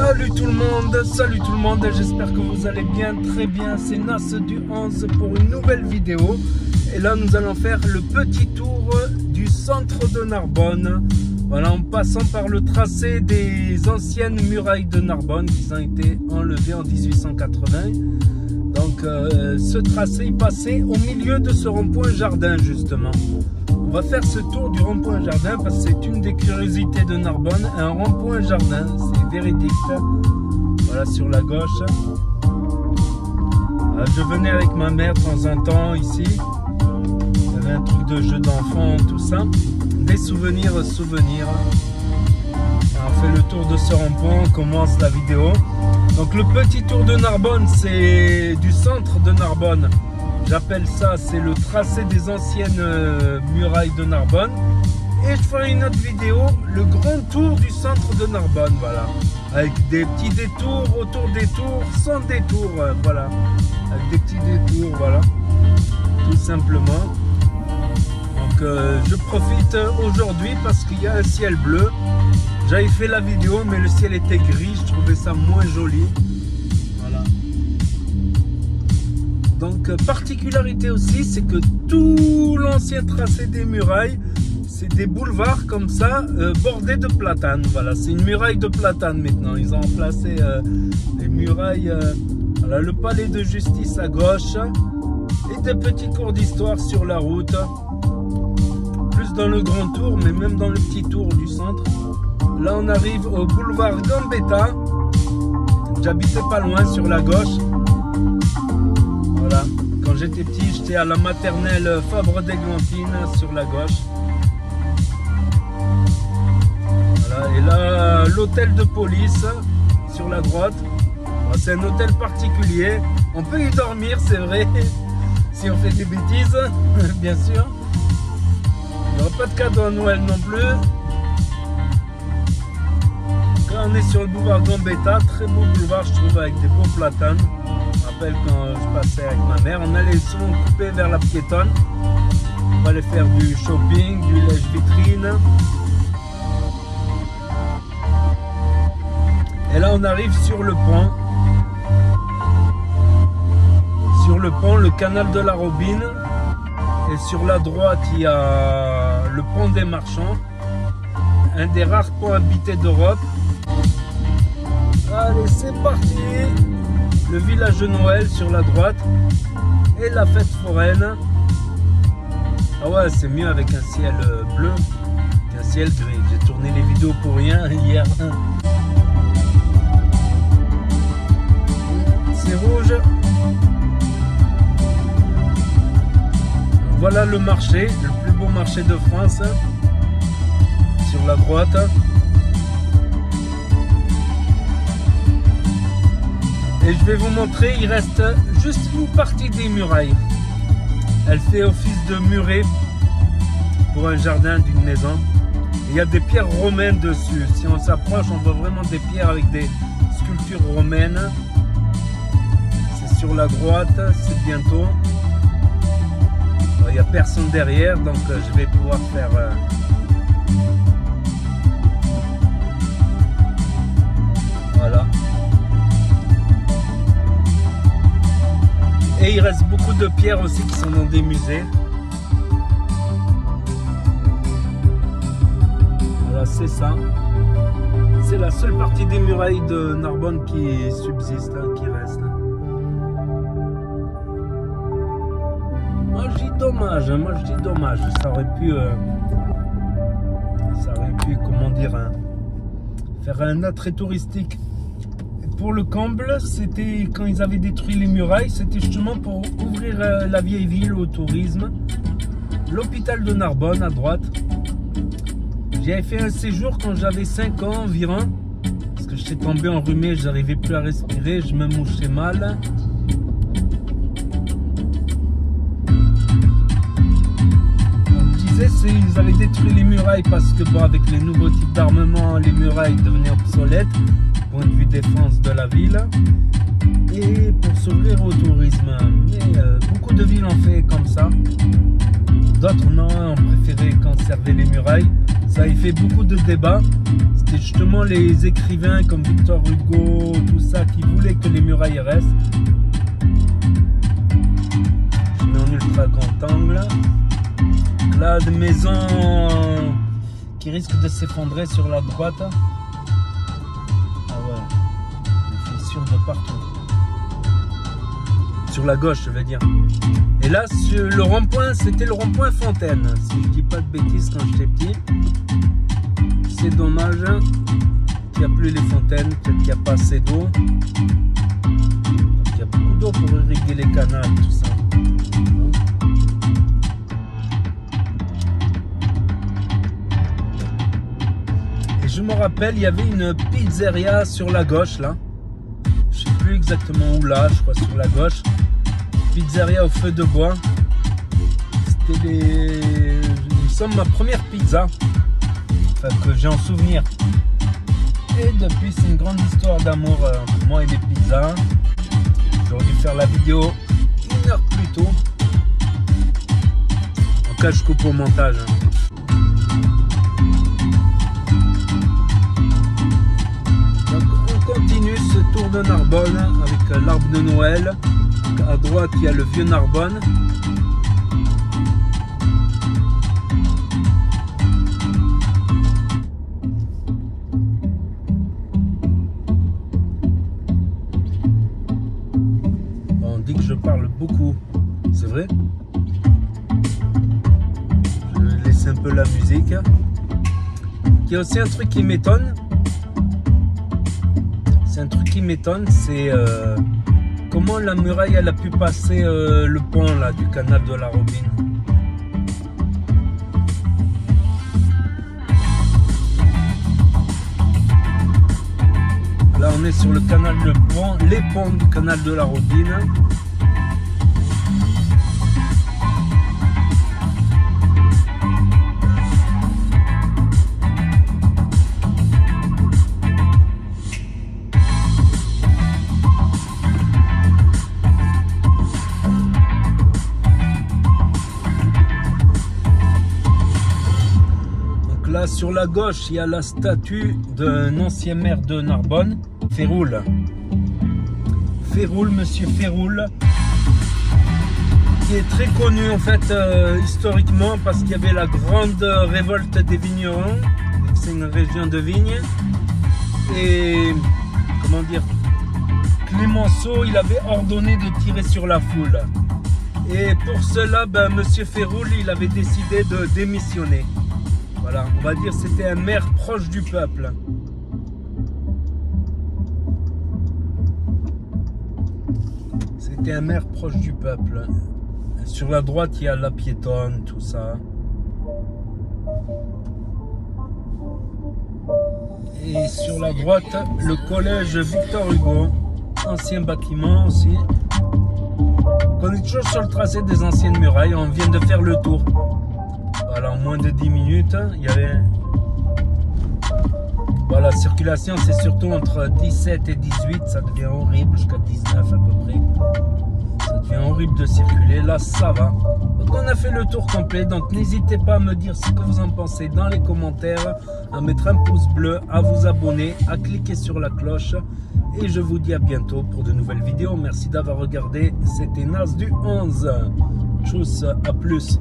Salut tout le monde, j'espère que vous allez bien, très bien. C'est Nas du 11 pour une nouvelle vidéo. Et là nous allons faire le petit tour du centre de Narbonne. Voilà, en passant par le tracé des anciennes murailles de Narbonne qui ont été enlevées en 1880. Donc ce tracé est passé au milieu de ce rond-point jardin justement. On va faire ce tour du rond-point jardin parce que c'est une des curiosités de Narbonne, un rond-point jardin, c'est véridique. Voilà, sur la gauche. Je venais avec ma mère de temps en temps ici. Il y avait un truc de jeu d'enfant, tout ça. Des souvenirs. On fait le tour de ce rond-point, on commence la vidéo. Donc le petit tour de Narbonne, c'est du centre de Narbonne. J'appelle ça, c'est le tracé des anciennes murailles de Narbonne. Et je ferai une autre vidéo, le grand tour du centre de Narbonne, voilà. Avec des petits détours autour des tours, sans détour, voilà. Avec des petits détours, voilà. Tout simplement. Donc je profite aujourd'hui parce qu'il y a un ciel bleu. J'avais fait la vidéo, mais le ciel était gris, je trouvais ça moins joli. Donc particularité aussi, c'est que tout l'ancien tracé des murailles, c'est des boulevards comme ça, bordés de platanes. Voilà, c'est une muraille de platanes maintenant. Ils ont remplacé les murailles, voilà, le palais de justice à gauche et des petits cours d'histoire sur la route. Plus dans le grand tour, mais même dans le petit tour du centre. Là, on arrive au boulevard Gambetta. J'habitais pas loin sur la gauche. Voilà. Quand j'étais petit, j'étais à la maternelle Fabre-d'Églantine sur la gauche. Voilà. Et là, l'hôtel de police sur la droite. C'est un hôtel particulier. On peut y dormir, c'est vrai, si on fait des bêtises, bien sûr. Il n'y aura pas de cadeau à Noël non plus. Là, on est sur le boulevard Gambetta. Très beau boulevard, je trouve, avec des beaux platanes. Je me rappelle quand je passais avec ma mère, on allait souvent couper vers la piétonne. On allait faire du shopping, du lèche-vitrine. Et là on arrive sur le pont. Sur le pont, le canal de la Robine. Et sur la droite, il y a le pont des Marchands. Un des rares ponts habités d'Europe. Allez, c'est parti! Le village de Noël sur la droite et la fête foraine. Ah ouais, c'est mieux avec un ciel bleu qu'un ciel gris. J'ai tourné les vidéos pour rien hier. C'est rouge. Voilà le marché, le plus beau marché de France. Sur la droite. Et je vais vous montrer, il reste juste une partie des murailles. Elle fait office de muret pour un jardin d'une maison. Il y a des pierres romaines dessus. Si on s'approche, on voit vraiment des pierres avec des sculptures romaines. C'est sur la droite, c'est bientôt. Il n'y a personne derrière, donc je vais pouvoir faire... Voilà. Et il reste beaucoup de pierres aussi qui sont dans des musées. Voilà, c'est ça. C'est la seule partie des murailles de Narbonne qui subsiste, hein, qui reste. Moi je dis dommage, ça aurait pu, comment dire, hein, faire un attrait touristique. Pour le comble, c'était quand ils avaient détruit les murailles, c'était justement pour ouvrir la vieille ville au tourisme. L'hôpital de Narbonne à droite. J'y avais fait un séjour quand j'avais 5 ans environ. Parce que j'étais tombé enrhumé, je n'arrivais plus à respirer, je me mouchais mal. Je disais, ils avaient détruit les murailles parce que bon, avec les nouveaux types d'armement, les murailles devenaient obsolètes. Point de vue défense de la ville. et pour s'ouvrir au tourisme. Mais beaucoup de villes ont fait comme ça. D'autres non, ont préféré conserver les murailles. Ça a fait beaucoup de débats. C'était justement les écrivains comme Victor Hugo, tout ça, qui voulaient que les murailles restent. Je mets en ultra grand angle. Là, des maisons qui risquent de s'effondrer sur la droite. Ah ouais, des fissures de partout. Sur la gauche, je veux dire. Et là, sur le rond-point, c'était le rond-point Fontaine. Si je dis pas de bêtises quand j'étais petit. C'est dommage qu'il n'y a plus les fontaines, peut-être qu'il n'y a pas assez d'eau. Il y a beaucoup d'eau pour irriguer les canaux, tout ça. Et je me rappelle, il y avait une pizzeria sur la gauche, là. Je ne sais plus exactement où, là, je crois sur la gauche. Pizzeria au feu de bois. C'était ma première pizza. Enfin, que j'ai en souvenir. Et depuis, c'est une grande histoire d'amour entre moi et les pizzas. J'aurais dû faire la vidéo 1 heure plus tôt. En tout cas, je coupe au montage. Donc, on continue ce tour de Narbonne avec l'arbre de Noël. Donc, à droite, il y a le vieux Narbonne. Je parle beaucoup, c'est vrai. Je laisse un peu la musique. Il y a aussi un truc qui m'étonne. C'est un truc qui m'étonne, c'est comment la muraille elle a pu passer le pont là du canal de la Robine. Là on est sur le canal de pont, les ponts du canal de la Robine. Là, sur la gauche, il y a la statue d'un ancien maire de Narbonne, Féroul. Féroul, monsieur Féroul, qui est très connu en fait historiquement parce qu'il y avait la grande révolte des vignerons. C'est une région de vignes. Et comment dire, Clémenceau, il avait ordonné de tirer sur la foule. Et pour cela, monsieur Féroul, il avait décidé de démissionner. Voilà, on va dire c'était un maire proche du peuple. C'était un maire proche du peuple. Sur la droite, il y a la piétonne, tout ça. Et sur la droite, le collège Victor Hugo. Ancien bâtiment aussi. On est toujours sur le tracé des anciennes murailles. On vient de faire le tour. Voilà, en moins de 10 minutes, il y avait... Voilà, circulation, c'est surtout entre 17 et 18, ça devient horrible, jusqu'à 19 à peu près. Ça devient horrible de circuler, là ça va. Donc on a fait le tour complet, donc n'hésitez pas à me dire ce que vous en pensez dans les commentaires, à mettre un pouce bleu, à vous abonner, à cliquer sur la cloche. Et je vous dis à bientôt pour de nouvelles vidéos. Merci d'avoir regardé, c'était Nas du 11. Tchuss, à plus.